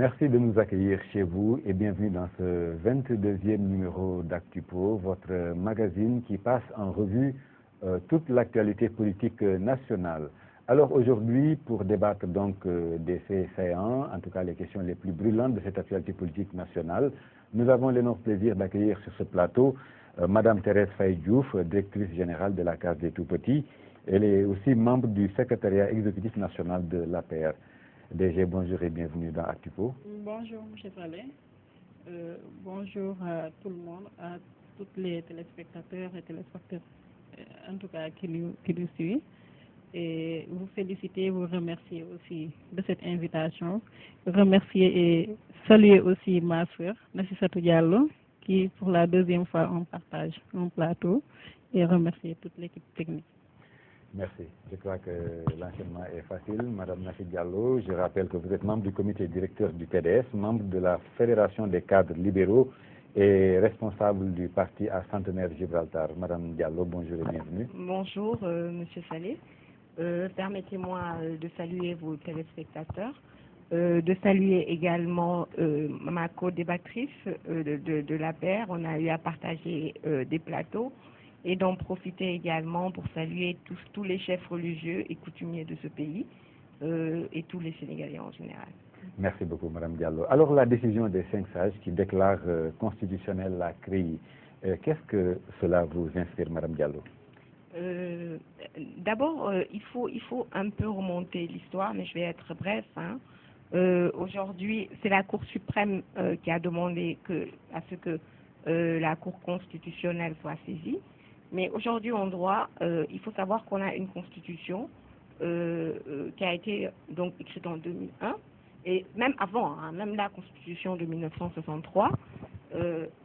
Merci de nous accueillir chez vous et bienvenue dans ce 22e numéro d'Actupo, votre magazine qui passe en revue toute l'actualité politique nationale. Alors aujourd'hui, pour débattre donc des faits saillants, en tout cas les questions les plus brûlantes de cette actualité politique nationale, nous avons l'énorme plaisir d'accueillir sur ce plateau Madame Thérèse Faye-Diouf, directrice générale de la Case des Tout-Petits. Elle est aussi membre du secrétariat exécutif national de l'APR. DG, bonjour et bienvenue dans Actupo. Bonjour, M. Palais. Bonjour à tout le monde, à tous les téléspectateurs et téléspectateurs, en tout cas qui nous suivent. Et vous féliciter, vous remercier aussi de cette invitation. Remercier et saluer aussi ma soeur, Nassissatou Diallo, qui pour la deuxième fois on partage un plateau, et remercier toute l'équipe technique. Merci. Je crois que l'enchaînement est facile. Madame Nassi Diallo, je rappelle que vous êtes membre du comité directeur du TDS, membre de la Fédération des cadres libéraux et responsable du parti à Centenaire Gibraltar. Madame Diallo, bonjour et bienvenue. Bonjour, Monsieur Salé. Permettez-moi de saluer vos téléspectateurs, de saluer également ma co-débattrice de la paire. On a eu à partager des plateaux. Et d'en profiter également pour saluer tous les chefs religieux et coutumiers de ce pays et tous les Sénégalais en général. Merci beaucoup, Madame Diallo. Alors, la décision des 5 sages qui déclarent constitutionnelle la CREI, qu'est-ce que cela vous inspire, Madame Diallo? D'abord, il faut un peu remonter l'histoire, mais je vais être bref. Aujourd'hui, c'est la Cour suprême qui a demandé à ce que la Cour constitutionnelle soit saisie. Mais aujourd'hui, en droit, il faut savoir qu'on a une constitution qui a été donc écrite en 2001, et même avant, même la constitution de 1963,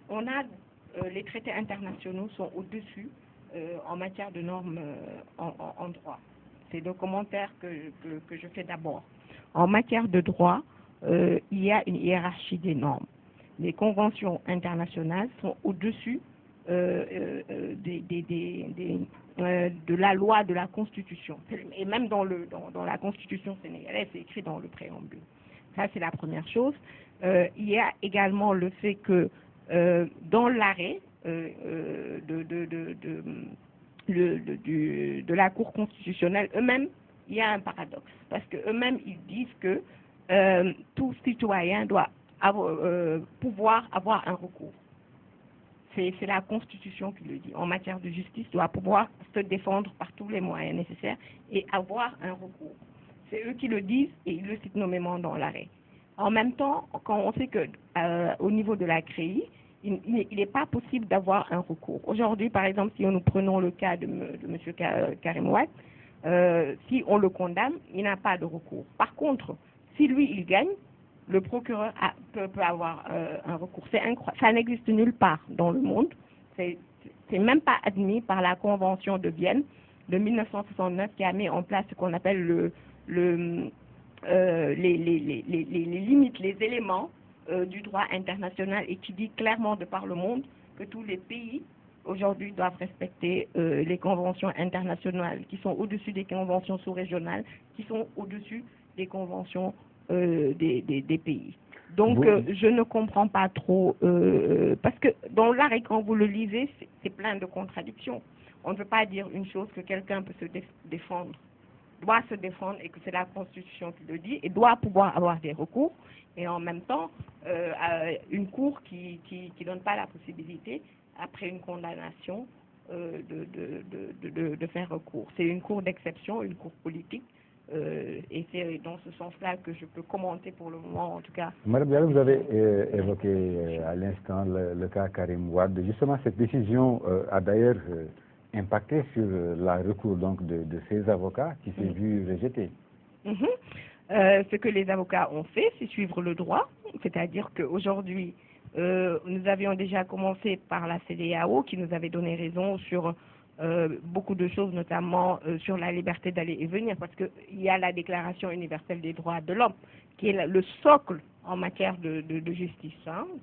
on a les traités internationaux sont au-dessus en matière de normes en droit. C'est le commentaire que je fais d'abord. En matière de droit, il y a une hiérarchie des normes. Les conventions internationales sont au-dessus de la loi, de la Constitution. Et même dans la Constitution sénégalaise, c'est écrit dans le préambule. Ça, c'est la première chose. Il y a également le fait que dans l'arrêt de la Cour constitutionnelle, eux-mêmes, il y a un paradoxe. Parce qu'eux-mêmes, ils disent que tout citoyen doit pouvoir avoir un recours. C'est la Constitution qui le dit. En matière de justice, doit pouvoir se défendre par tous les moyens nécessaires et avoir un recours. C'est eux qui le disent et ils le citent nommément dans l'arrêt. En même temps, quand on sait que au niveau de la CREI, il n'est pas possible d'avoir un recours. Aujourd'hui, par exemple, si nous prenons le cas de M. Karim Wade, si on le condamne, il n'a pas de recours. Par contre, si lui, il gagne, le procureur peut avoir un recours. Ça n'existe nulle part dans le monde. C'est même pas admis par la Convention de Vienne de 1969 qui a mis en place ce qu'on appelle les limites, les éléments du droit international et qui dit clairement de par le monde que tous les pays aujourd'hui doivent respecter les conventions internationales qui sont au-dessus des conventions sous-régionales, qui sont au-dessus des conventions des pays. Donc, je ne comprends pas trop, parce que dans l'arrêt, quand vous le lisez, c'est plein de contradictions. On ne peut pas dire une chose que quelqu'un peut se défendre, doit se défendre et que c'est la Constitution qui le dit, et doit pouvoir avoir des recours, et en même temps, une cour qui ne donne pas la possibilité, après une condamnation, de faire recours. C'est une cour d'exception, une cour politique, et c'est dans ce sens-là que je peux commenter pour le moment, en tout cas. Madame Diallo, vous avez évoqué à l'instant le cas Karim Wade. Justement, cette décision a d'ailleurs impacté sur la recours donc de ces avocats qui s'est vu rejeté. Ce que les avocats ont fait, c'est suivre le droit, c'est-à-dire qu'aujourd'hui, nous avions déjà commencé par la CEDEAO qui nous avait donné raison sur beaucoup de choses, notamment sur la liberté d'aller et venir, parce qu'il y a la Déclaration universelle des droits de l'homme, qui est le socle en matière de justice,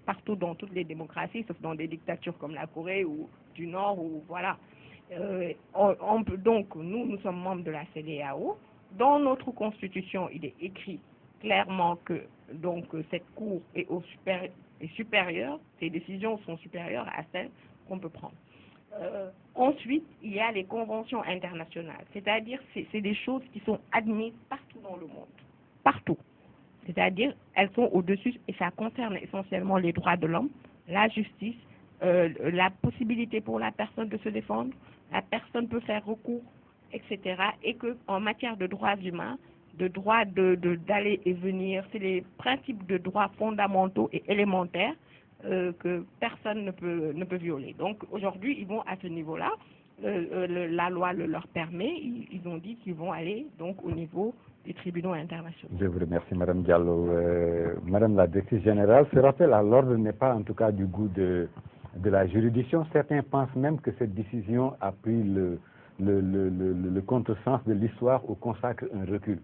partout dans toutes les démocraties, sauf dans des dictatures comme la Corée ou du Nord, ou voilà. Donc, nous sommes membres de la CEDEAO. Dans notre constitution, il est écrit clairement que donc cette cour est supérieure, ses décisions sont supérieures à celles qu'on peut prendre. Ensuite, il y a les conventions internationales, c'est-à-dire c'est des choses qui sont admises partout dans le monde, partout. C'est-à-dire elles sont au-dessus et ça concerne essentiellement les droits de l'homme, la justice, la possibilité pour la personne de se défendre, la personne peut faire recours, etc. Et que en matière de droits humains, de droit d'aller et venir, c'est les principes de droits fondamentaux et élémentaires que personne ne peut violer. Donc aujourd'hui, ils vont à ce niveau-là. La loi le leur permet. Ils ont dit qu'ils vont aller donc au niveau des tribunaux internationaux. Je vous remercie, Madame Diallo. Madame la directrice générale, ce rappel à l'ordre n'est pas en tout cas du goût de la juridiction. Certains pensent même que cette décision a pris le contresens de l'histoire ou consacre un recul.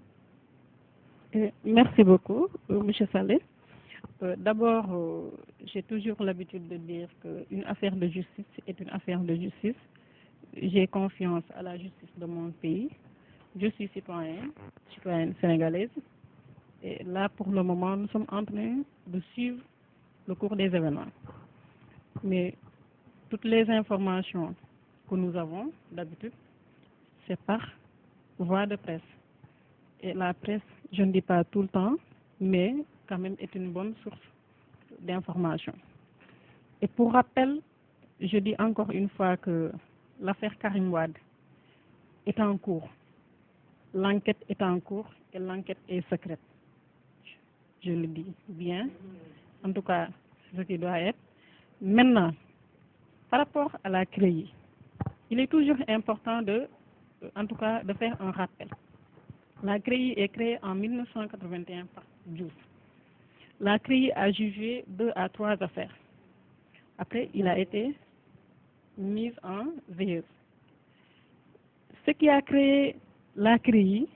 Merci beaucoup, M. Saleh. D'abord, j'ai toujours l'habitude de dire qu'une affaire de justice est une affaire de justice. J'ai confiance à la justice de mon pays. Je suis citoyenne sénégalaise. Et là, pour le moment, nous sommes en train de suivre le cours des événements. Mais toutes les informations que nous avons, d'habitude, c'est par voie de presse. Et la presse, je ne dis pas tout le temps, mais quand même est une bonne source d'informations. Et pour rappel, je dis encore une fois que l'affaire Karim Wade est en cours. L'enquête est en cours et l'enquête est secrète. Je le dis bien. En tout cas, c'est ce qui doit être. Maintenant, par rapport à la CREI, il est toujours important de faire un rappel. La CREI est créée en 1981 par Diouf. La CREI a jugé 2 à 3 affaires. Après, il a été mis en veilleuse. Ce qui a créé la CREI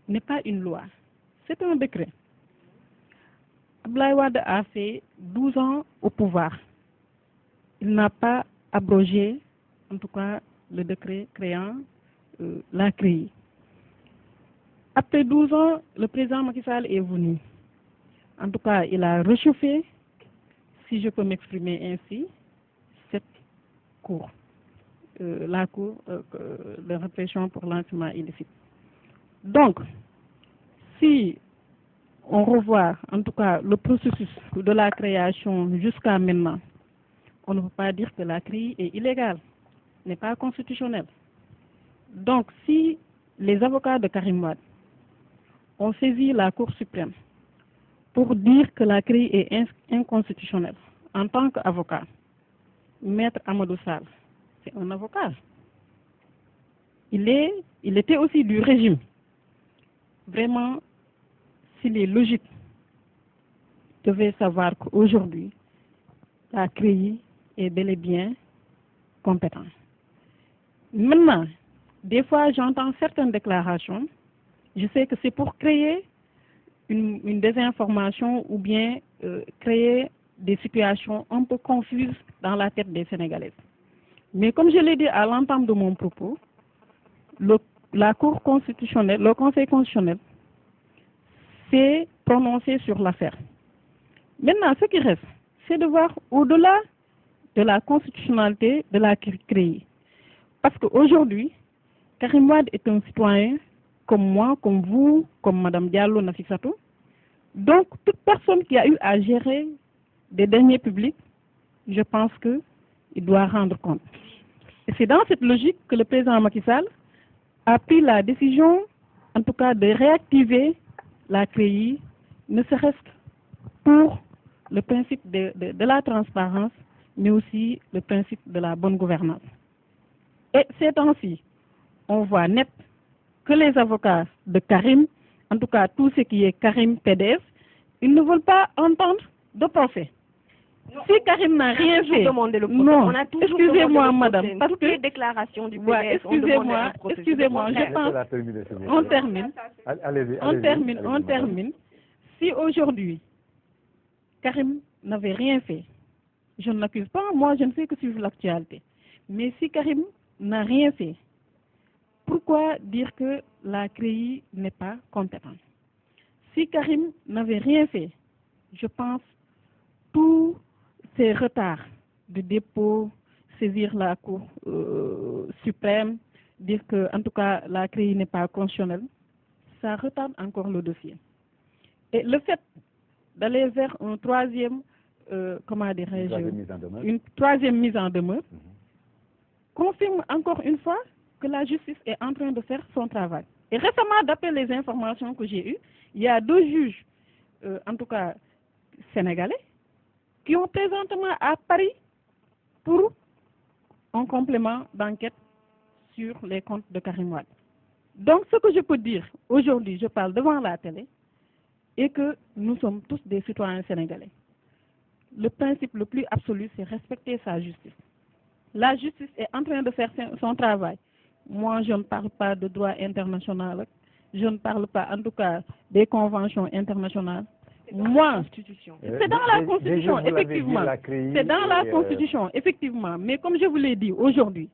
n'est pas une loi, c'est un décret. Abdoulaye Wade a fait 12 ans au pouvoir. Il n'a pas abrogé, en tout cas, le décret créant la CREI. Après 12 ans, le président Macky Sall est venu. En tout cas, il a réchauffé, si je peux m'exprimer ainsi, cette cour, la cour de répression pour l'enseignement illicite. Donc, si on revoit, en tout cas, le processus de la création jusqu'à maintenant, on ne peut pas dire que la CREI est illégale, n'est pas constitutionnelle. Donc, si les avocats de Karim Wade ont saisi la Cour suprême pour dire que la CREI est inconstitutionnelle, en tant qu'avocat, Maître Amadou Sall, c'est un avocat. Il était aussi du régime. Vraiment, s'il est logique, devait savoir qu'aujourd'hui, la CREI est bel et bien compétente. Maintenant, des fois, j'entends certaines déclarations. Je sais que c'est pour créer une désinformation ou bien créer des situations un peu confuses dans la tête des Sénégalais. Mais comme je l'ai dit à l'entame de mon propos, la Cour constitutionnelle, le Conseil constitutionnel s'est prononcé sur l'affaire. Maintenant, ce qui reste, c'est de voir au-delà de la constitutionnalité de la CREI. Parce qu'aujourd'hui, Karim Wade est un citoyen comme moi, comme vous, comme Mme Diallo Nafissatou. Donc, toute personne qui a eu à gérer des deniers publics, je pense qu'il doit rendre compte. Et c'est dans cette logique que le président Macky Sall a pris la décision, en tout cas, de réactiver la CREI, ne serait-ce que pour le principe de la transparence, mais aussi le principe de la bonne gouvernance. Et ces temps-ci, on voit net que les avocats de Karim, en tout cas tout ce qui est Karim PDF, ils ne veulent pas entendre de procès. Si Karim n'a rien fait, non, excusez-moi madame, parce que les déclarations du PDF, excusez-moi, je pense, on termine. Si aujourd'hui, Karim n'avait rien fait, je ne l'accuse pas, moi je ne fais que suivre l'actualité. Mais si Karim n'a rien fait, pourquoi dire que la CREI n'est pas compétente? Si Karim n'avait rien fait, je pense tous ces retards de dépôt, saisir la Cour suprême, dire que, en tout cas, la CREI n'est pas constitutionnelle, ça retarde encore le dossier. Et le fait d'aller vers un troisième, une troisième mise en demeure, confirme encore une fois que la justice est en train de faire son travail. Et récemment, d'après les informations que j'ai eues, il y a 2 juges, en tout cas sénégalais, qui ont présentement à Paris pour un complément d'enquête sur les comptes de Karim Wade. Donc, ce que je peux dire aujourd'hui, je parle devant la télé, est que nous sommes tous des citoyens sénégalais. Le principe le plus absolu, c'est respecter sa justice. La justice est en train de faire son travail. Moi, je ne parle pas de droit international, je ne parle pas, en tout cas, des conventions internationales. Moi, c'est dans la Constitution, effectivement. C'est dans la Constitution, effectivement. Mais comme je vous l'ai dit aujourd'hui,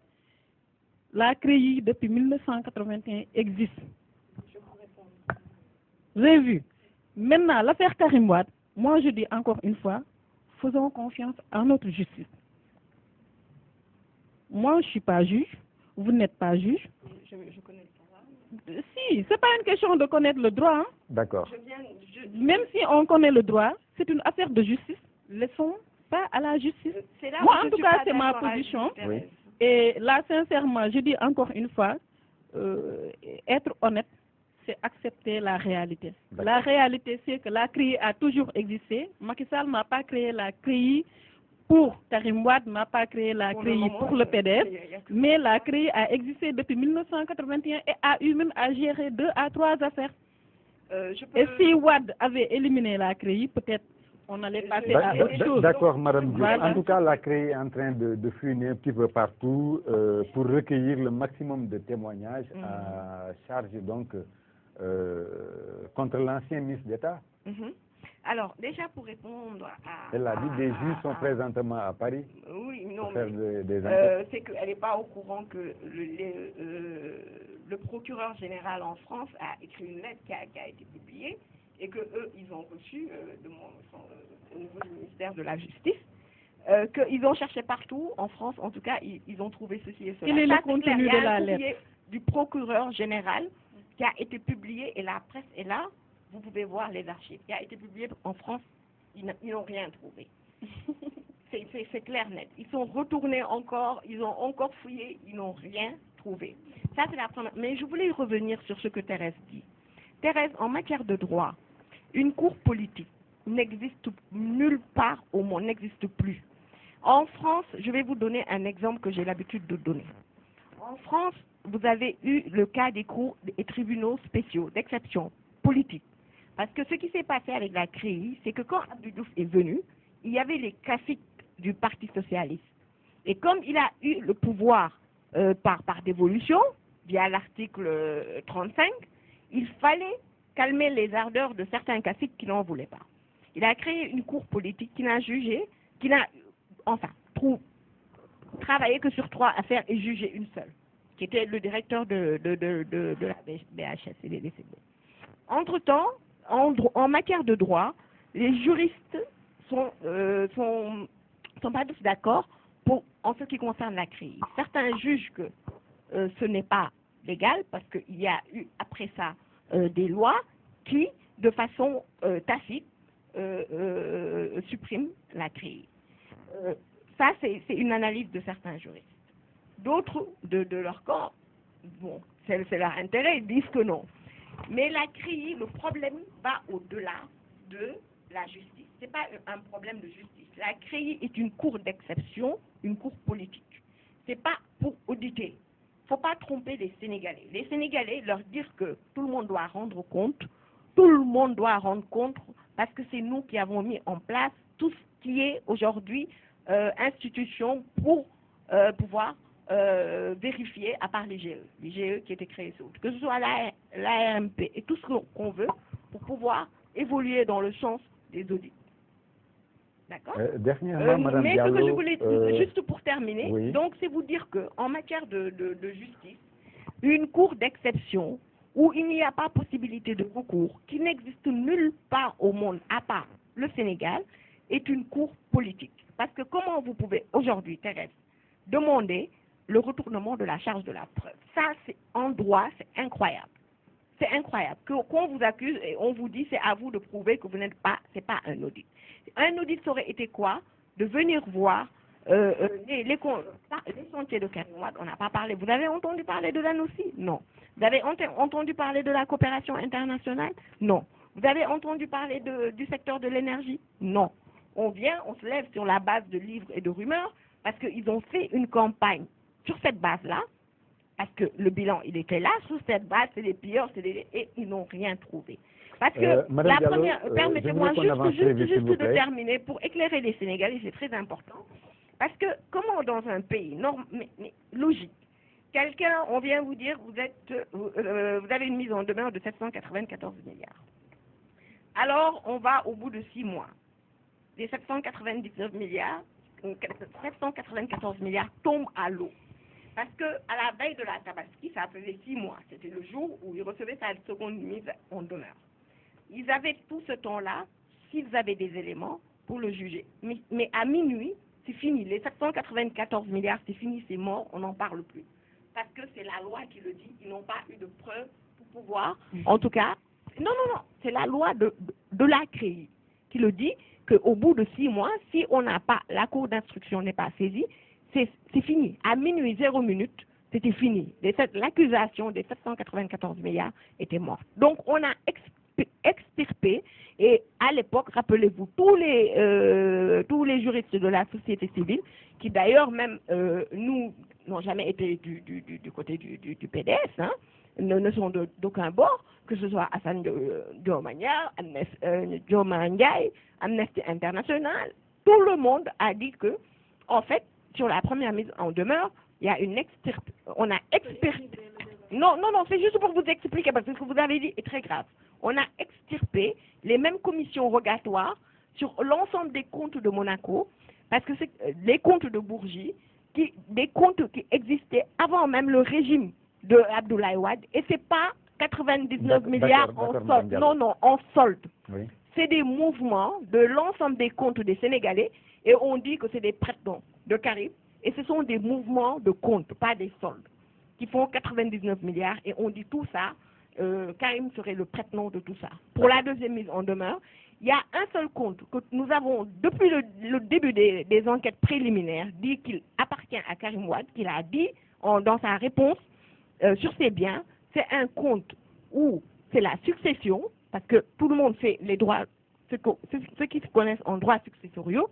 la CREI depuis 1981 existe. Vous avez vu. Maintenant, l'affaire Karim Wade, moi je dis encore une fois, faisons confiance à notre justice. Moi, je ne suis pas juge, vous n'êtes pas juge. Je connais le droit. Si, ce n'est pas une question de connaître le droit. Hein. D'accord. Même si on connaît le droit, c'est une affaire de justice. Laissons pas à la justice. Moi, en tout cas, c'est ma position. Oui. Et là, sincèrement, je dis encore une fois, être honnête, c'est accepter la réalité. La réalité, c'est que la CREI a toujours existé. Macky Sall n'a pas créé la CREI pour Karim Wade, n'a pas créé la CREI pour le PDF, mais la CREI a existé depuis 1981 et a eu même à gérer 2 à 3 affaires. Et si Wade avait éliminé la CREI, peut-être on allait passer à autre chose. D'accord, Madame Diop. Voilà. En tout cas, la CREI est en train de fuiner un petit peu partout pour recueillir le maximum de témoignages à charge donc contre l'ancien ministre d'État. Alors, déjà pour répondre à... Elle a dit des juges sont présentement à Paris. Oui, non, pour faire mais des enquêtes. c'est qu'elle n'est pas au courant que le procureur général en France a écrit une lettre qui a été publiée et que eux, ils ont reçu au niveau du ministère de la Justice, qu'ils ont cherché partout en France, en tout cas, ils ont trouvé ceci et cela. Quel est le contenu de la lettre du procureur général qui a été publié et la presse est là. Vous pouvez voir les archives. Qui a été publié en France, ils n'ont rien trouvé. C'est clair, net. Ils sont retournés encore, ils ont encore fouillé, ils n'ont rien trouvé. Ça, c'est la première. Mais je voulais revenir sur ce que Thérèse dit. Thérèse, en matière de droit, une cour politique n'existe nulle part au monde, n'existe plus. En France, je vais vous donner un exemple que j'ai l'habitude de donner. En France, vous avez eu le cas des cours et tribunaux spéciaux, d'exception, politiques. Parce que ce qui s'est passé avec la CREI, c'est que quand Abdou Diouf est venu, il y avait les classiques du Parti socialiste. Et comme il a eu le pouvoir par dévolution, via l'article 35, il fallait calmer les ardeurs de certains classiques qui n'en voulaient pas. Il a créé une cour politique qui n'a jugé, qui n'a, travaillé que sur 3 affaires et jugé une seule, qui était le directeur de la BHS et des DCB. Entre-temps, en matière de droit, les juristes sont pas tous d'accord en ce qui concerne la CREI. Certains jugent que ce n'est pas légal parce qu'il y a eu après ça des lois qui, de façon tacite, suppriment la CREI. Ça, c'est une analyse de certains juristes. D'autres, de leur camp, bon, c'est leur intérêt, ils disent que non. Mais la CREI, le problème va au-delà de la justice. Ce n'est pas un problème de justice. La CREI est une cour d'exception, une cour politique. Ce n'est pas pour auditer. Il ne faut pas tromper les Sénégalais. Les Sénégalais, leur dire que tout le monde doit rendre compte, tout le monde doit rendre compte, parce que c'est nous qui avons mis en place tout ce qui est aujourd'hui institution pour pouvoir vérifier, à part les GE qui étaient créés sur que ce soit l'ARMP et tout ce qu'on veut pour pouvoir évoluer dans le sens des audits. D'accord Dernièrement, Madame mais Diallo, ce que je voulais, juste pour terminer, oui. donc c'est vous dire qu'en matière de justice, une cour d'exception où il n'y a pas possibilité de recours, qui n'existe nulle part au monde à part le Sénégal, est une cour politique. Parce que comment vous pouvez aujourd'hui, Thérèse, demander le retournement de la charge de la preuve? Ça, c'est en droit, c'est incroyable. C'est incroyable. Qu'on vous accuse et on vous dit c'est à vous de prouver que vous n'êtes pas, c'est pas un audit. Un audit aurait été quoi? De venir voir les sentiers de Karim Wade, on n'a pas parlé. Vous avez entendu parler de l'ANOCI? Non. Vous avez entendu parler de la coopération internationale? Non. Vous avez entendu parler du secteur de l'énergie? Non. On vient, on se lève sur la base de livres et de rumeurs parce qu'ils ont fait une campagne sur cette base-là, parce que le bilan, il était là, sur cette base, c'est les pilleurs, et ils n'ont rien trouvé. Parce que la première, permettez-moi juste de terminer pour éclairer les Sénégalais, c'est très important. Parce que comment dans un pays mais logique, quelqu'un, on vient vous dire, vous avez une mise en demeure de 794 milliards. Alors, on va au bout de 6 mois. Les 799 milliards, 794 milliards tombent à l'eau. Parce que à la veille de la Tabaski, ça faisait 6 mois. C'était le jour où ils recevaient sa seconde mise en demeure. Ils avaient tout ce temps-là, s'ils avaient des éléments, pour le juger. Mais à minuit, c'est fini. Les 794 milliards, c'est fini, c'est mort, on n'en parle plus. Parce que c'est la loi qui le dit. Ils n'ont pas eu de preuves pour pouvoir, en tout cas, non, c'est la loi de la CREI qui le dit qu'au bout de 6 mois, si on n'a pas, la cour d'instruction n'est pas saisie, c'est fini. À minuit, 0 minute, c'était fini. L'accusation des 794 milliards était morte. Donc, on a extirpé, et à l'époque, rappelez-vous, tous les juristes de la société civile, qui d'ailleurs même, nous, n'ont jamais été du côté du PDS, hein, ne sont d'aucun bord, que ce soit Hassan Diomania, Amnesty International, tout le monde a dit que, en fait, sur la première mise en demeure, il y a on a extirpé. Non, c'est juste pour vous expliquer, parce que ce que vous avez dit est très grave. On a extirpé les mêmes commissions rogatoires sur l'ensemble des comptes de Monaco, parce que c'est les comptes de Bourgie, des comptes qui existaient avant même le régime de Abdoulaye Wade, et c'est pas 99 milliards en solde. Non, en solde. Oui. C'est des mouvements de l'ensemble des comptes des Sénégalais, et on dit que c'est des prête-noms de Karim, et ce sont des mouvements de comptes, pas des soldes, qui font 99 milliards, et on dit tout ça, Karim serait le prête-nom de tout ça. Pour la deuxième mise en demeure, il y a un seul compte que nous avons, depuis le début des enquêtes préliminaires, dit qu'il appartient à Karim Wade, qu'il a dit dans sa réponse sur ses biens. C'est un compte où c'est la succession, parce que tout le monde sait les droits, ceux qui se connaissent en droits successoriaux.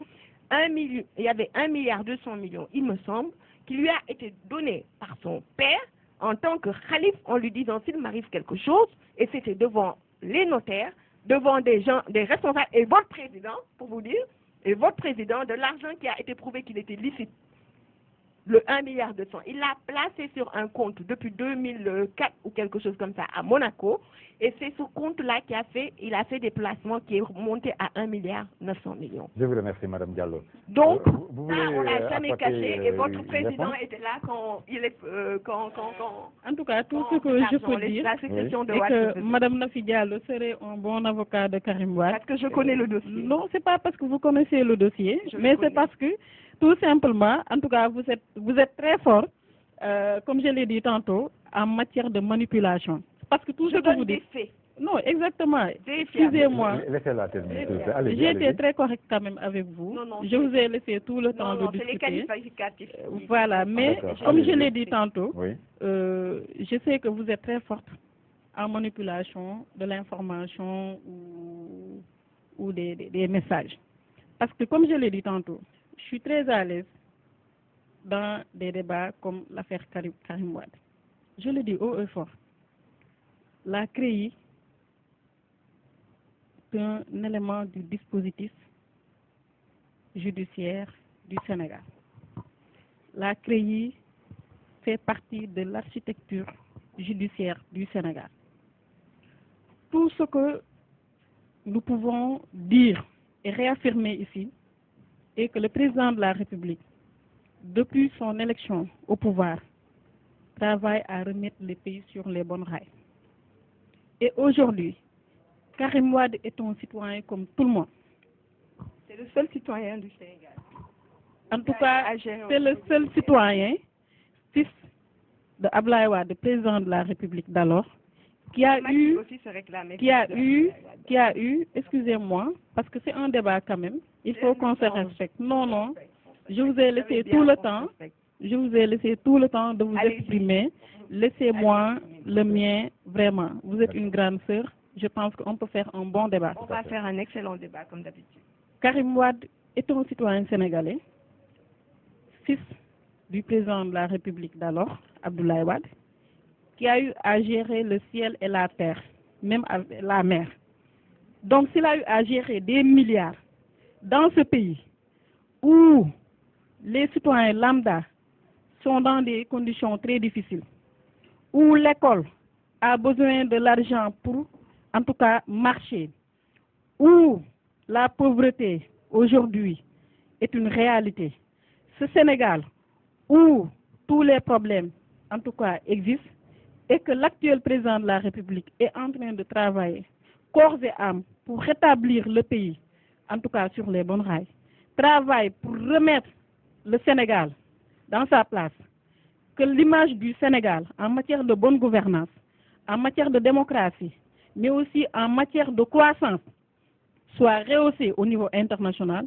Il y avait 1,2 milliard, il me semble, qui lui a été donné par son père en tant que khalife, en lui disant s'il m'arrive quelque chose, et c'était devant les notaires, devant des gens, des responsables, et votre président, pour vous dire, et votre président, de l'argent qui a été prouvé qu'il était licite, le 1,2 milliard, il l'a placé sur un compte depuis 2004 ou quelque chose comme ça à Monaco, et c'est ce compte-là il a fait des placements qui est monté à 1,9 milliard. Je vous remercie, Madame Diallo. Donc, on l'a jamais caché, et votre président était là quand il est, En tout cas, tout ce que je peux dire, c'est que Madame Nafi Diallo serait un bon avocat de Karim Wade. Parce que je connais le dossier. Non, c'est pas parce que vous connaissez le dossier, mais c'est parce que tout simplement, en tout cas, vous êtes très fort, comme je l'ai dit tantôt, en matière de manipulation. Parce que tout ce que vous dites. Non, exactement. Excusez-moi. Laissez-la terminer. J'ai été très correct quand même avec vous. Non, je vous ai laissé tout le temps de discuter. C'est les qualificatifs. Voilà, mais comme je l'ai dit tantôt, je sais que vous êtes très forte en manipulation de l'information ou des messages. Parce que comme je l'ai dit tantôt, je suis très à l'aise dans des débats comme l'affaire Karim Wade. Je le dis haut et fort. La CREI est un élément du dispositif judiciaire du Sénégal. La CREI fait partie de l'architecture judiciaire du Sénégal. Tout ce que nous pouvons dire et réaffirmer ici est que le président de la République, depuis son élection au pouvoir, travaille à remettre le pays sur les bonnes rails. Et aujourd'hui, Karim Wade est un citoyen comme tout le monde. C'est le seul citoyen du Sénégal. En tout cas, c'est le seul citoyen, fils de Abdoulaye Wade, président de la République d'alors, qui a eu, excusez-moi, parce que c'est un débat quand même, il faut qu'on se respecte. Non, je vous ai laissé tout le temps, de vous exprimer. Laissez-moi le mien, vraiment. Vous êtes une grande sœur, je pense qu'on peut faire un bon débat. On va faire un excellent débat, comme d'habitude. Karim Wade est un citoyen sénégalais, fils du président de la République d'alors, Abdoulaye Wade, qui a eu à gérer le ciel et la terre, même la mer. Donc s'il a eu à gérer des milliards dans ce pays où les citoyens lambda sont dans des conditions très difficiles, où l'école a besoin de l'argent pour, en tout cas, marcher, où la pauvreté aujourd'hui est une réalité. Ce Sénégal où tous les problèmes, en tout cas, existent, et que l'actuel président de la République est en train de travailler corps et âme pour rétablir le pays, en tout cas sur les bonnes rails, travaille pour remettre le Sénégal dans sa place, que l'image du Sénégal en matière de bonne gouvernance, en matière de démocratie, mais aussi en matière de croissance, soit rehaussée au niveau international.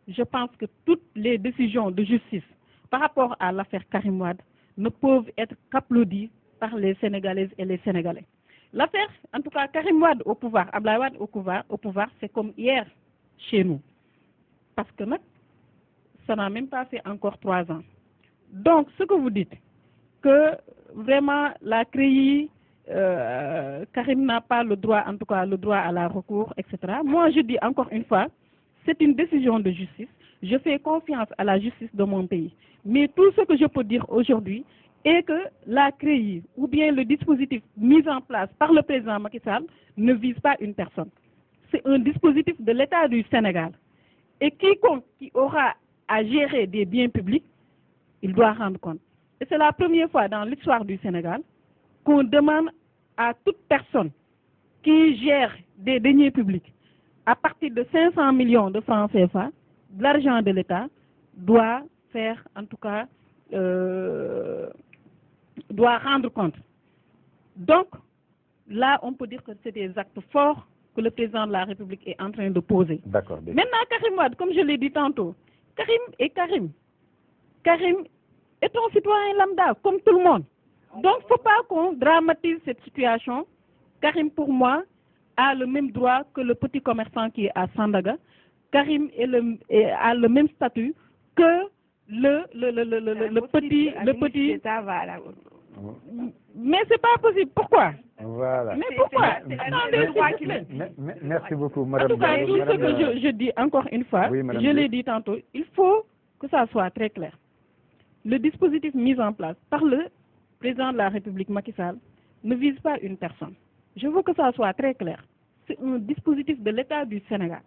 Je pense que toutes les décisions de justice par rapport à l'affaire Karim Wade ne peuvent être qu'applaudies par les Sénégalaises et les Sénégalais. L'affaire, en tout cas, Karim Wade au pouvoir, Abdoulaye Wade au pouvoir, c'est comme hier chez nous. Parce que ça n'a même pas fait encore 3 ans. Donc, ce que vous dites, que vraiment la CREI, Karim n'a pas le droit, en tout cas le droit à la recours, etc. Moi, je dis encore une fois, c'est une décision de justice. Je fais confiance à la justice de mon pays. Mais tout ce que je peux dire aujourd'hui est que la CREI ou bien le dispositif mis en place par le président Macky Sall ne vise pas une personne. C'est un dispositif de l'État du Sénégal. Et quiconque qui aura à gérer des biens publics, il doit rendre compte. Et c'est la première fois dans l'histoire du Sénégal qu'on demande à toute personne qui gère des deniers publics à partir de 500 millions de francs CFA, de l'argent de l'État, doit faire, en tout cas, doit rendre compte. Donc, là, on peut dire que c'est des actes forts que le président de la République est en train de poser. D'accord. Maintenant, Karim Wade, comme je l'ai dit tantôt, Karim est un citoyen lambda, comme tout le monde. Donc, il ne faut pas qu'on dramatise cette situation. Karim, pour moi, a le même droit que le petit commerçant qui est à Sandaga. Karim a le même statut que le petit. Mais c'est pas possible. Pourquoi? Voilà. Mais pourquoi? Merci beaucoup, madame. En tout cas, tout ce que je dis encore une fois, oui, je l'ai dit tantôt, il faut que ça soit très clair. Le dispositif mis en place par le président de la République, Macky Sall, ne vise pas une personne. Je veux que ça soit très clair. C'est un dispositif de l'État du Sénégal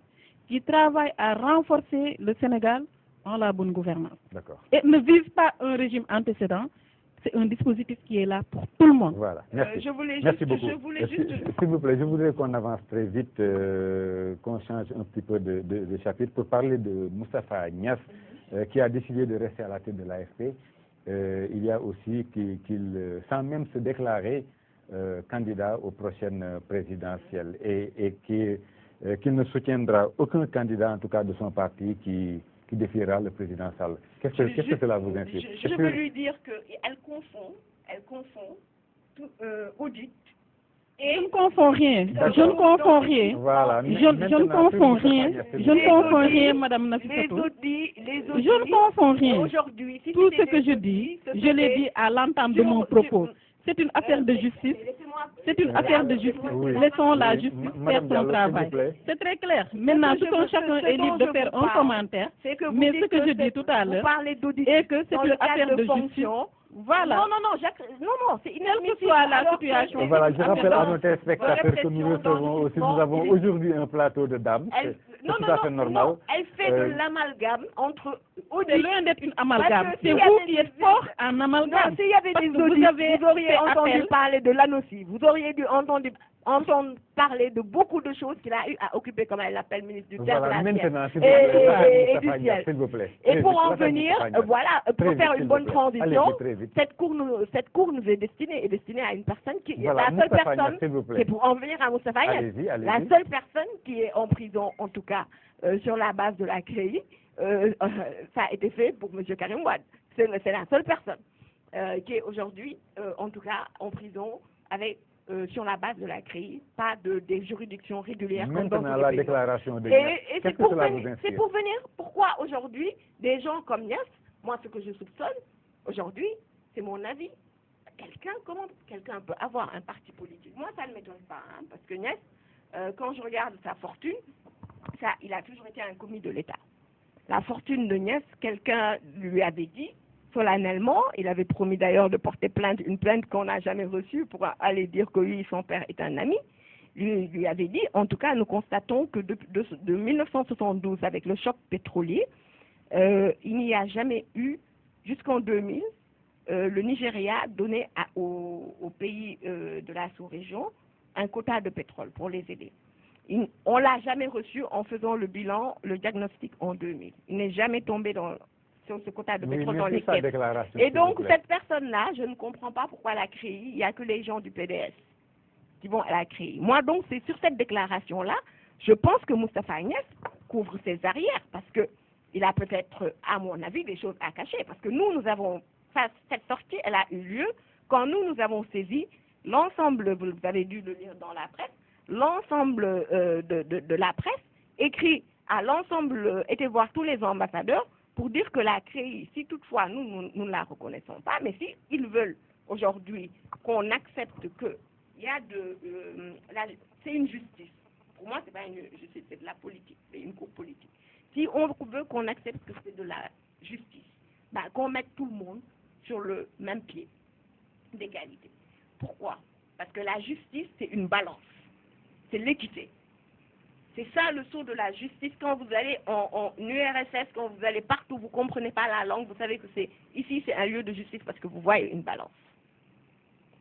qui travaille à renforcer le Sénégal en la bonne gouvernance. D'accord. Et ne vise pas un régime antécédent. C'est un dispositif qui est là pour tout le monde. Voilà. Merci. Merci beaucoup. S'il vous plaît, je voudrais qu'on avance très vite, qu'on change un petit peu de chapitre pour parler de Moustapha Niasse, qui a décidé de rester à la tête de l'AFP. Il y a aussi qu'il, sans même se déclarer candidat aux prochaines présidentielles et qu'il ne soutiendra aucun candidat, en tout cas de son parti, qui défiera le président Sall. Qu'est-ce que cela vous inspire? Je veux lui dire qu'elle confond tout, audit. Et je ne confonds rien. Je ne confonds rien. Voilà. Je ne confonds rien. Je ne confonds rien, Madame Nafissatou. Je ne confonds rien. Aujourd'hui, tout ce que je dis, je l'ai dit à l'entame de mon propos. C'est une affaire de justice. C'est une affaire de justice. Oui. Laissons la justice faire son travail. C'est très clair. Maintenant, tout un chacun est libre de faire un commentaire. Mais ce que je dis tout à l'heure est que c'est une affaire de justice. Voilà. Non, c'est inadmissible. Quelle que soit la situation. Voilà, je rappelle à nos téléspectateurs que nous recevons aussi, nous avons aujourd'hui un plateau de dames. C'est tout à fait normal. Elle fait de l'amalgame entre audit. C'est loin d'être une amalgame. C'est vous qui êtes fort en amalgame. Non, s'il y avait des audits, vous auriez entendu parler de l'ANOCI. Vous auriez dû entendre entendre parler de beaucoup de choses qu'il a eu à occuper, comme elle l'appelle, ministre du Terre, voilà, de la maintenant, Terre et du ciel. s'il vous plaît. Et pour en venir, voilà, pour faire une bonne transition, très vite. cette cour nous est destinée à une personne qui Voilà, est la seule Moustapha Niasse, personne, s'il vous plaît. c'est pour en venir à Moustapha Niasse, Allez-y, allez-y. la seule personne qui est en prison, en tout cas, sur la base de la CREI, ça a été fait pour M. Karim Wade. C'est la seule personne qui est aujourd'hui, en tout cas, en prison avec sur la base de la CREI, pas des juridictions régulières comme dans Maintenant, tous la les pays. déclaration de Et Niasse, c'est pour venir, pourquoi aujourd'hui, des gens comme Niasse, moi ce que je soupçonne, aujourd'hui, c'est mon avis, comment quelqu'un peut avoir un parti politique? Moi ça ne m'étonne pas, hein, parce que Niasse, quand je regarde sa fortune, il a toujours été un commis de l'État. La fortune de Niasse, quelqu'un lui avait dit, solennellement, il avait promis d'ailleurs de porter plainte, une plainte qu'on n'a jamais reçue pour aller dire que lui, son père est un ami. Lui avait dit, en tout cas, nous constatons que de 1972, avec le choc pétrolier, il n'y a jamais eu, jusqu'en 2000, le Nigeria donnait aux pays de la sous-région un quota de pétrole pour les aider. On ne l'a jamais reçu en faisant le bilan, le diagnostic en 2000. Il n'est jamais tombé sur ce quota de pétrole dans les caisses. Et donc, cette personne-là, je ne comprends pas pourquoi elle a créé. Il n'y a que les gens du PDS qui vont à la CREI. Moi, donc, c'est sur cette déclaration-là, je pense que Moustapha Niasse couvre ses arrières parce qu'il a peut-être, à mon avis, des choses à cacher. Parce que nous avons, cette sortie, elle a eu lieu quand nous avons saisi l'ensemble, vous avez dû le lire dans la presse, l'ensemble de la presse écrit à l'ensemble, était voir tous les ambassadeurs pour dire que la CREI, si toutefois nous ne la reconnaissons pas, mais si ils veulent aujourd'hui qu'on accepte que il y a c'est une justice. Pour moi, c'est pas une justice, c'est de la politique, c'est une cour politique. Si on veut qu'on accepte que c'est de la justice, qu'on mette tout le monde sur le même pied d'égalité. Pourquoi? Parce que la justice, c'est une balance. C'est l'équité. C'est ça le sceau de la justice. Quand vous allez en URSS, quand vous allez partout, vous ne comprenez pas la langue, vous savez que ici c'est un lieu de justice parce que vous voyez une balance.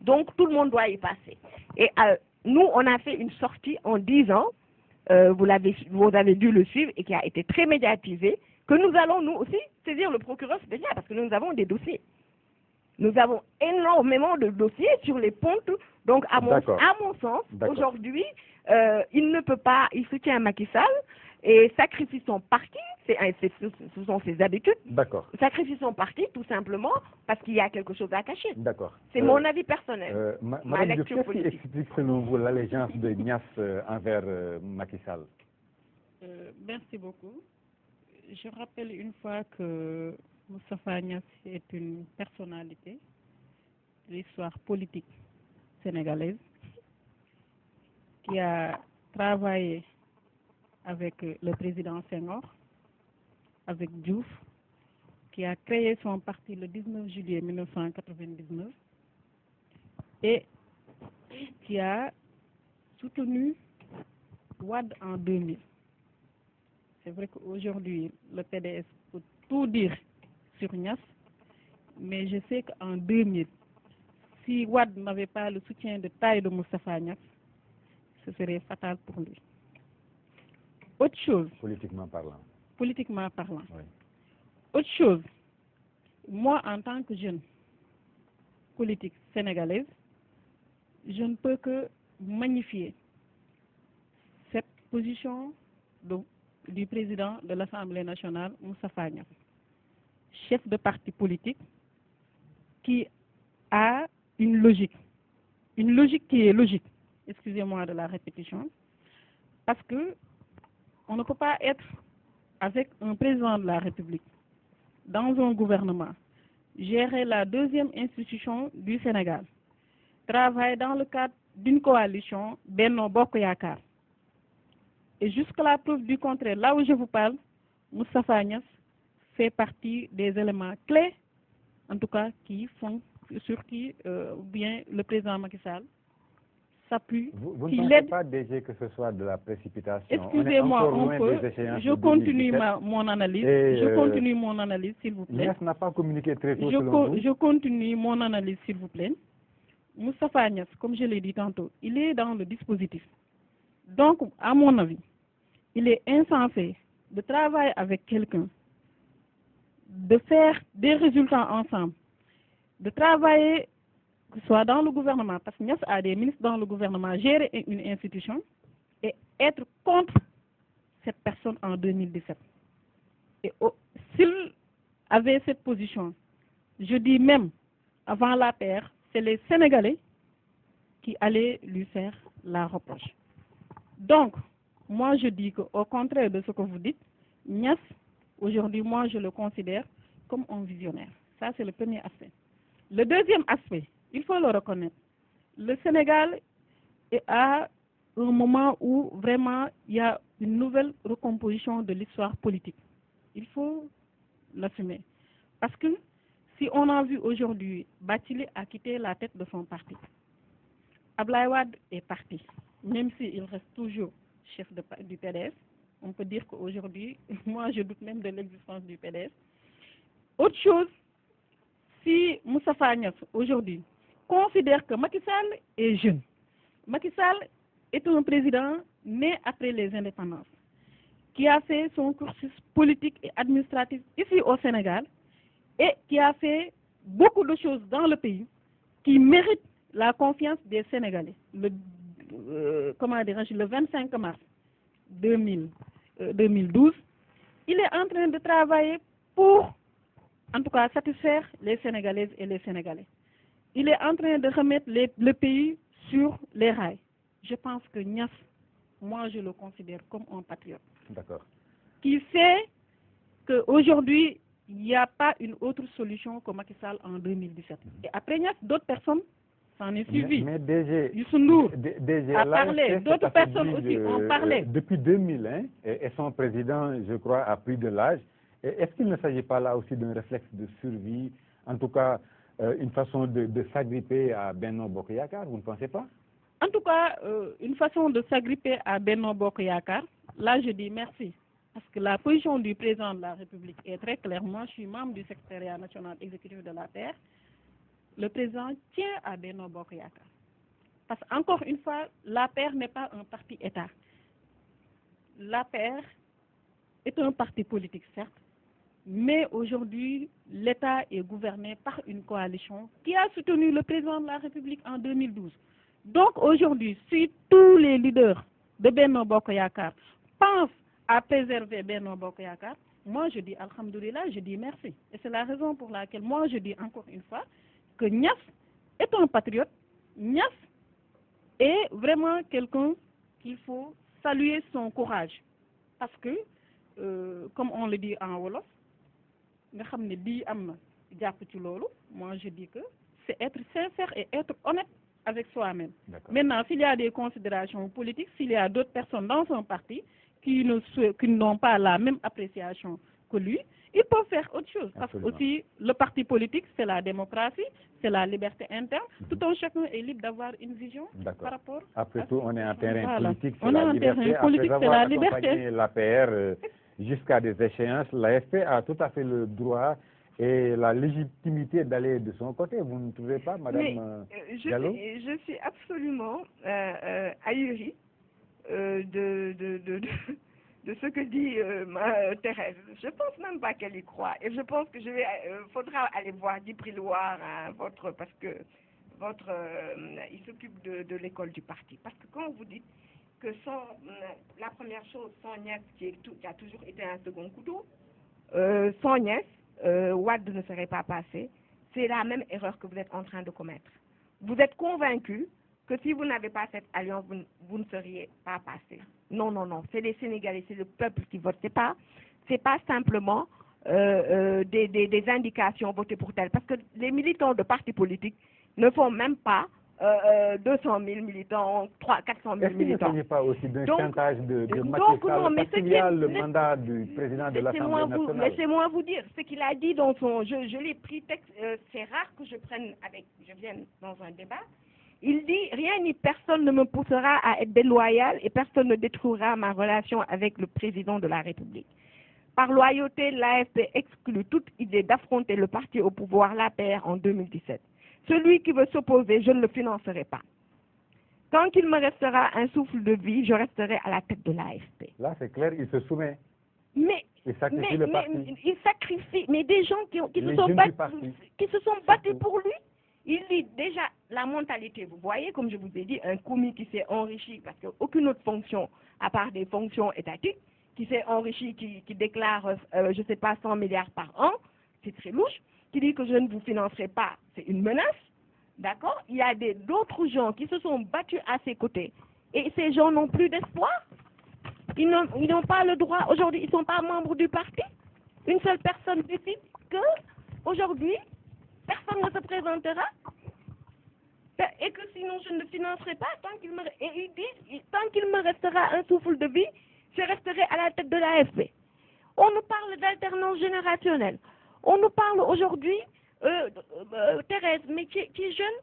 Donc tout le monde doit y passer. Et nous, on a fait une sortie en disant, vous avez dû le suivre et qui a été très médiatisé, que nous allons nous aussi saisir le procureur spécial parce que nous avons des dossiers. Nous avons énormément de dossiers sur les pontes. Donc, à mon sens, aujourd'hui, il ne peut pas, il soutient Macky Sall et sacrifie son parti, ce sont ses habitudes. D'accord. Sacrifie son parti tout simplement parce qu'il y a quelque chose à cacher. D'accord. C'est mon avis personnel. Ma lecture politique. Qu'est-ce qui explique selon vous l'allégeance de Niasse envers Macky Sall? Merci beaucoup. Je rappelle une fois que Moustapha Niasse est une personnalité de l'histoire politique sénégalaise qui a travaillé avec le président Senghor, avec Diouf, qui a créé son parti le 19 juillet 1999 et qui a soutenu Wade en 2000. C'est vrai qu'aujourd'hui, le PDS peut tout dire sur Niasse, mais je sais qu'en 2000, si Wade n'avait pas le soutien de taille de Moustapha Niasse, ce serait fatal pour lui. Autre chose. Politiquement parlant. Politiquement parlant. Oui. Autre chose. Moi, en tant que jeune politique sénégalaise, je ne peux que magnifier cette position du président de l'Assemblée nationale, Moustapha Niasse, chef de parti politique qui a une logique qui est logique, excusez-moi de la répétition, parce que on ne peut pas être avec un président de la République dans un gouvernement, gérer la deuxième institution du Sénégal, travailler dans le cadre d'une coalition Benno Bokk Yakaar. Et jusqu'à la preuve du contraire, là où je vous parle, Moustapha Niasse fait partie des éléments clés, en tout cas, sur qui bien le président Macky Sall s'appuie. Vous ne pensez pas déjà que ce soit de la précipitation? Excusez-moi, je continue mon analyse. Je continue mon analyse, s'il vous plaît. Niasse n'a pas communiqué très tôt selon vous? Je continue mon analyse, s'il vous plaît. Moustapha Niasse, comme je l'ai dit tantôt, il est dans le dispositif. Donc, à mon avis, il est insensé de travailler avec quelqu'un, de faire des résultats ensemble, de travailler, que ce soit dans le gouvernement, parce que Niasse a des ministres dans le gouvernement, gérer une institution et être contre cette personne en 2017. Et s'il avait cette position, je dis même, avant la paire, c'est les Sénégalais qui allaient lui faire la reproche. Donc, moi je dis qu'au contraire de ce que vous dites, Niasse, aujourd'hui, moi je le considère comme un visionnaire. Ça, c'est le premier aspect. Le deuxième aspect, il faut le reconnaître. Le Sénégal est à un moment où vraiment il y a une nouvelle recomposition de l'histoire politique. Il faut l'assumer. Parce que si on a vu aujourd'hui, Bathily a quitté la tête de son parti. Abdoulaye Wade est parti, même s'il reste toujours chef du PDS. On peut dire qu'aujourd'hui, moi je doute même de l'existence du PDS. Autre chose, si Moustapha Niasse aujourd'hui considère que Macky Sall est jeune, Macky Sall est un président né après les indépendances, qui a fait son cursus politique et administratif ici au Sénégal et qui a fait beaucoup de choses dans le pays qui méritent la confiance des Sénégalais. Le 25 mars 2012, il est en train de travailler pour, en tout cas, satisfaire les Sénégalaises et les Sénégalais. Il est en train de remettre le pays sur les rails. Je pense que Niasse, moi je le considère comme un patriote. D'accord. Qui sait qu'aujourd'hui, il n'y a pas une autre solution que Macky Sall en 2017. Et après Niasse, d'autres personnes s'en est suivi. Mais DG, Youssou Ndour DG a parlé, d'autres personnes aussi ont parlé. Depuis 2001, et son président, je crois, a pris de l'âge. Est-ce qu'il ne s'agit pas là aussi d'un réflexe de survie, en tout cas une façon de s'agripper à Benno Bokk Yakaar, vous ne pensez pas? En tout cas, une façon de s'agripper à Benno Bokk Yakaar, là je dis merci. Parce que la position du président de la République est très claire. Moi, je suis membre du secrétariat national exécutif de l'APR. Le président tient à Benno Bokk Yakaar. Parce qu'encore une fois, l'APR n'est pas un parti État. L'APR est un parti politique, certes, mais aujourd'hui, l'État est gouverné par une coalition qui a soutenu le président de la République en 2012. Donc aujourd'hui, si tous les leaders de Benno Bokk Yakaar pensent à préserver Benno Bokk Yakaar, moi je dis alhamdoulilah, je dis merci. Et c'est la raison pour laquelle moi je dis encore une fois que Niasse est un patriote. Niasse est vraiment quelqu'un qu'il faut saluer son courage. Parce que, comme on le dit en Wolof, moi je dis que c'est être sincère et être honnête avec soi-même. Maintenant, s'il y a des considérations politiques, s'il y a d'autres personnes dans son parti qui n'ont pas la même appréciation que lui, ils peuvent faire autre chose. Parce que aussi, le parti politique, c'est la démocratie, c'est la liberté interne. Tout un chacun est libre d'avoir une vision par rapport Après tout, on est en terrain politique, c'est la liberté. Après avoir accompagné l'APR jusqu'à des échéances, l'AFP a tout à fait le droit et la légitimité d'aller de son côté. Vous ne trouvez pas, Madame Diallo? Je suis absolument ahurie de ce que dit Thérèse. Je pense même pas qu'elle y croit. Et je pense que faudra aller voir Djibril War, parce que il s'occupe de l'école du parti. Parce que quand vous dites que la première chose, son Niasse, qui a toujours été un second couteau, son Niasse, Wade ne serait pas passé, c'est la même erreur que vous êtes en train de commettre. Vous êtes convaincu que si vous n'avez pas cette alliance, vous ne seriez pas passé. Non, non, non. C'est les Sénégalais, c'est le peuple qui vote. C'est pas simplement des indications votées pour tel. Parce que les militants de partis politiques ne font même pas 200 000 militants, 400 000 militants. Est-ce qu'il ne s'agit pas aussi d'un chantage de Macky Sall parce qu'il y a le mandat du président de l'Assemblée nationale? Laissez-moi vous dire, ce qu'il a dit dans son... Je l'ai pris texte, c'est rare que je vienne dans un débat. Il dit, rien ni personne ne me poussera à être déloyal et personne ne détruira ma relation avec le président de la République. Par loyauté, l'AFP exclut toute idée d'affronter le parti au pouvoir, l'APR, en 2017. celui qui veut s'opposer, je ne le financerai pas. Tant qu'il me restera un souffle de vie, je resterai à la tête de l'AFP. Là, c'est clair, il se soumet. Mais il sacrifie le parti. Il sacrifie, mais des gens qui se sont battus pour lui, il lit déjà la mentalité. Vous voyez, comme je vous ai dit, un commis qui s'est enrichi, parce qu'aucune autre fonction, à part des fonctions étatiques, qui s'est enrichi, qui déclare, je ne sais pas, 100 milliards par an, c'est très louche, qui dit que je ne vous financerai pas, c'est une menace. D'accord? Il y a d'autres gens qui se sont battus à ses côtés. Et ces gens n'ont plus d'espoir. Ils n'ont pas le droit, aujourd'hui, ils ne sont pas membres du parti. Une seule personne décide que, aujourd'hui, personne ne se présentera. Et que sinon, je ne le financerai pas et ils disent, tant qu'il me restera un souffle de vie, je resterai à la tête de l'AFP. On nous parle d'alternance générationnelle. On nous parle aujourd'hui, Thérèse, mais qui est jeune,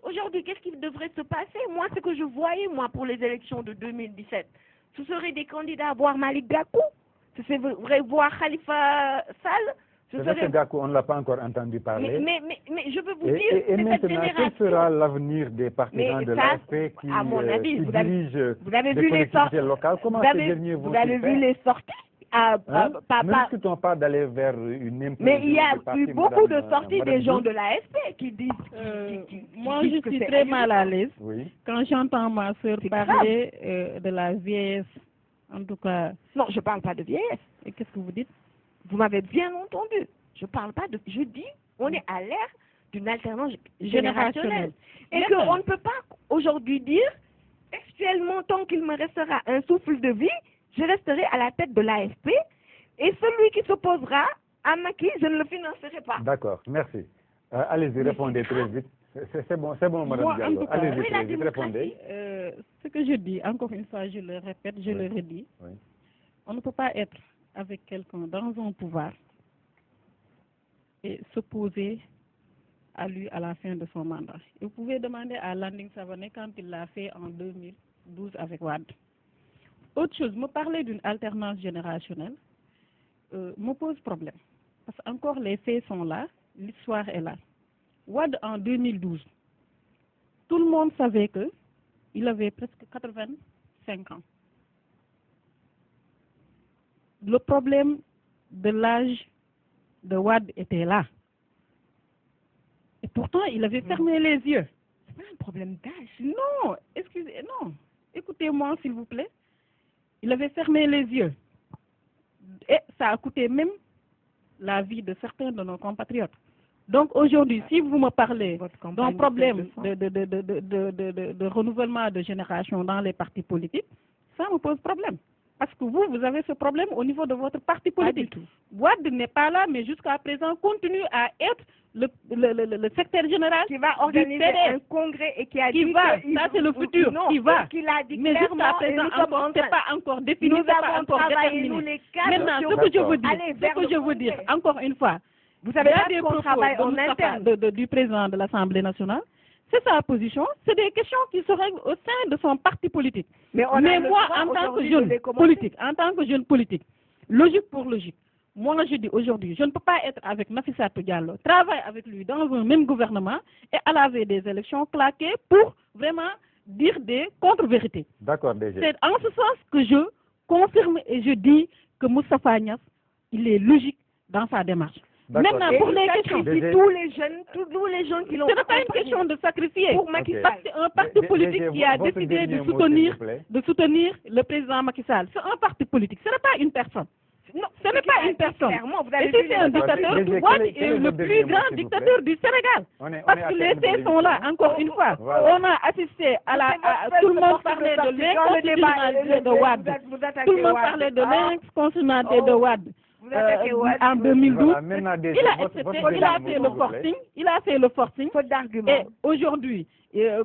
aujourd'hui, qu'est-ce qui devrait se passer? Moi, ce que je voyais, pour les élections de 2017, ce seraient des candidats à voir Malick Gakou, ce serait voir Khalifa Sall. C'est Gakou, on ne l'a pas encore entendu parler. Mais je veux vous dire, et maintenant, quel sera l'avenir des partisans de l'AFP qui, à mon avis, qui dirigent vous avez les vu collectivités locales? Comment ces derniers vont Vous avez vu les sorties? Ne discutons pas d'aller vers une implosion. Mais il y a eu beaucoup de sorties des gens de l'AFP qui disent... moi, je suis très mal à l'aise quand j'entends ma soeur parler de la vieillesse. En tout cas... Non, je ne parle pas de vieillesse. Et qu'est-ce que vous dites? Vous m'avez bien entendu. Je parle pas de... Je dis, on est à l'ère d'une alternance générationnelle. Et qu'on ne peut pas aujourd'hui dire, actuellement, tant qu'il me restera un souffle de vie, je resterai à la tête de l'AFP. Et celui qui s'opposera à Macky, je ne le financerai pas. D'accord, merci. Allez-y, répondez très vite. C'est bon, Madame Diallo. Allez-y, très vite, répondez. Ce que je dis, encore une fois, je le répète, je le redis. On ne peut pas être avec quelqu'un dans un pouvoir et s'opposer à lui à la fin de son mandat. Et vous pouvez demander à Landing Savané quand il l'a fait en 2012 avec Wade. Autre chose, me parler d'une alternance générationnelle me pose problème. Parce qu'encore les faits sont là, l'histoire est là. Wade en 2012, tout le monde savait qu'il avait presque 85 ans. Le problème de l'âge de Wade était là. Et pourtant, il avait fermé les yeux. C'est pas un problème d'âge. Non, écoutez-moi s'il vous plaît. Il avait fermé les yeux. Et ça a coûté même la vie de certains de nos compatriotes. Donc aujourd'hui, si vous me parlez d'un problème de renouvellement de génération dans les partis politiques, ça me pose problème. Parce que vous avez ce problème au niveau de votre parti politique. Wade n'est pas là, mais jusqu'à présent continue à être le secrétaire général qui va organiser un congrès et qui a dit ça c'est le futur, qui va. Mais jusqu'à présent, c'est pas encore défini, c'est pas encore déterminé. Maintenant, ce que je veux dire, encore une fois, vous savez il y a des propos du président de l'Assemblée nationale. C'est sa position, c'est des questions qui se règlent au sein de son parti politique. Mais moi, en tant que jeune politique, logique pour logique, moi je dis aujourd'hui, je ne peux pas être avec Nafissatou Diallo, travailler avec lui dans un même gouvernement et à la veille des élections claquer pour vraiment dire des contre-vérités. D'accord, déjà. C'est en ce sens que je confirme et je dis que Moustapha Niasse, il est logique dans sa démarche. Maintenant, pour les questions, tous les gens qui l'ont... Ce n'est pas une question de sacrifier. Pour Macky Sall. Parce que c'est un parti politique qui a décidé de soutenir le président Macky Sall. C'est un parti politique, ce n'est pas une personne. Non, ce n'est pas une personne. Et si c'est un dictateur, Wade est le plus grand dictateur du Sénégal. Parce que les faits sont là, encore une fois. On a assisté tout le monde parlait de l'inconstitutionnalité de Wade. Tout le monde parlait de l'inconstitutionnalité de Wade. En 2012, il a fait le forcing, Faute d'argument. Et aujourd'hui,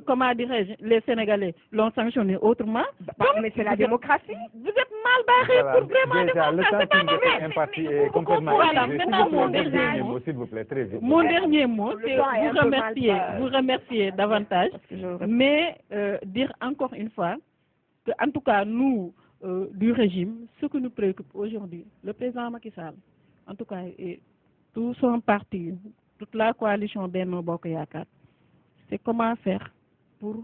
comment dirais-je, les Sénégalais l'ont sanctionné autrement. Mais c'est la démocratie. Vous êtes mal barré pour vraiment démontrer. Voilà, maintenant mon dernier mot, s'il vous plaît, très vite. Mon dernier mot, c'est vous remercier davantage, mais dire encore une fois que, en tout cas, nous, du régime, ce qui nous préoccupe aujourd'hui, le président Macky Sall, en tout cas, et tout son parti, toute la coalition Benno Bokk Yakaar, c'est comment faire pour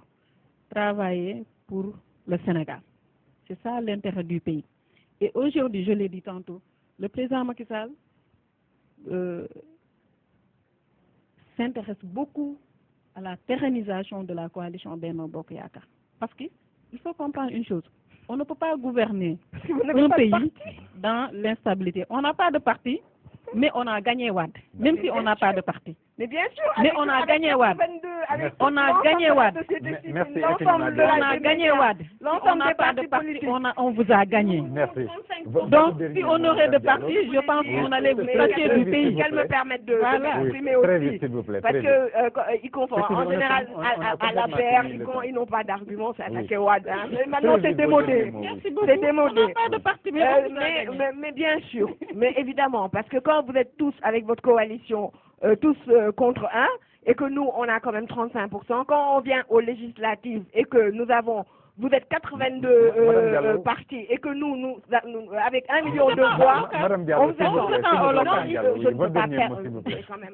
travailler pour le Sénégal. C'est ça l'intérêt du pays. Et aujourd'hui, je l'ai dit tantôt, le président Macky Sall s'intéresse beaucoup à la pérennisation de la coalition Benno Bokk Yakaar. Parce qu'il faut comprendre une chose, on ne peut pas gouverner un pays dans l'instabilité. On n'a pas de parti, mais on a gagné Wade, même si on n'a pas de parti. Mais bien sûr, mais on a gagné Wade. On a gagné Wade. Merci. On a gagné Wade. On n'a pas de parti, on vous a gagné. Merci. Donc, si on aurait de parti, je pense qu'on allait vous sortir du pays. Qu'elle me permette de Voilà. m'exprimer Très aussi. vite, s'il vous plaît. Parce que ils confondent. En général, à la paire, ils n'ont pas d'argument, c'est attaquer Wade. Hein. Mais maintenant, c'est démodé. Merci beaucoup. C'est démodé. On n'a pas de parti, mais on vous a gagné. Mais bien sûr, mais évidemment, parce que quand vous êtes tous avec votre coalition, tous contre un, et que nous, on a quand même 35%, quand on vient aux législatives et que nous avons, vous êtes 82 partis, et que nous avec 1 million de voix, on vous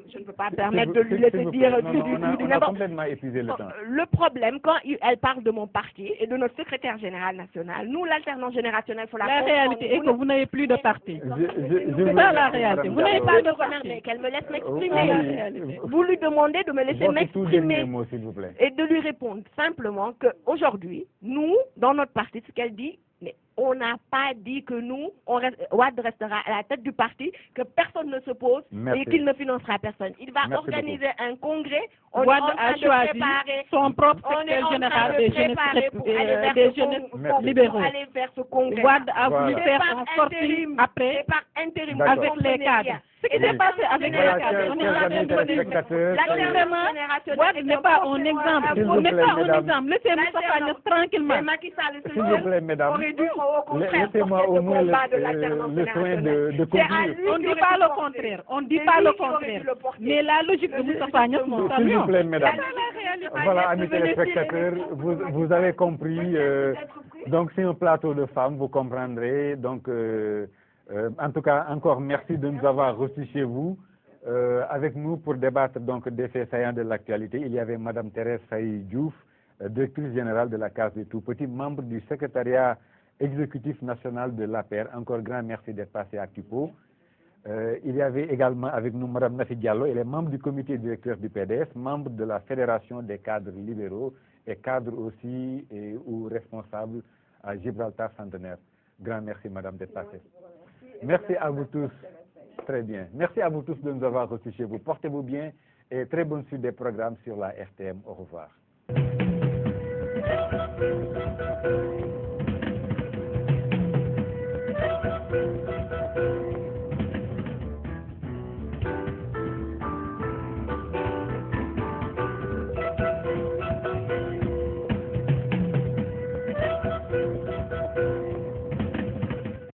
je ne peux pas permettre de lui laisser dire du n'importe quoi. Le problème, quand elle parle de mon parti et de notre secrétaire général national, nous, l'alternance générationnelle, il faut la réalité est que vous n'avez plus de parti. C'est ça la réalité. Vous n'avez pas de parti. Qu'elle me laisse m'exprimer. Vous lui demandez de me laisser m'exprimer et de lui répondre simplement qu'aujourd'hui, nous, dans notre parti, ce qu'elle dit, mais on n'a pas dit que nous, Wade restera à la tête du parti, que personne ne s'oppose et qu'il ne financera personne. Il va organiser un congrès. Wade a choisi son propre secrétaire général des jeunesses libéraux. Wade a voulu faire son sortie après avec les cadres. Ce qui s'est passé avec les cadres, on est en train de Wade n'est pas un exemple. On n'est pas un exemple. Laissez Moustapha Niasse tranquillement. S'il vous plaît, mesdames, laissez-moi au moins le soin de conclure. On ne dit pas le contraire. On ne dit pas le contraire. Mais la logique de Moustapha Niasse, s'il vous plaît, mesdames. Voilà, amis téléspectateurs, vous avez compris. Donc, c'est un plateau de femmes, vous comprendrez. Donc, en tout cas, encore merci de nous avoir reçus chez vous. Avec nous pour débattre donc des faits saillants de l'actualité. Il y avait Madame Thérèse Faye Diouf, directrice générale de la Case des Tout-Petits, membre du secrétariat exécutif national de l'APR. Encore grand merci d'être passé à Tupo. Il y avait également avec nous Madame Nafi Diallo, elle est membre du comité directeur du PDS, membre de la Fédération des cadres libéraux et cadre aussi ou responsable à Gibraltar Centenaire. Grand merci Madame d'être passée. Merci à vous tous. Très bien. Merci à vous tous de nous avoir reçus chez vous. Portez-vous bien et très bonne suite des programmes sur la RTM. Au revoir.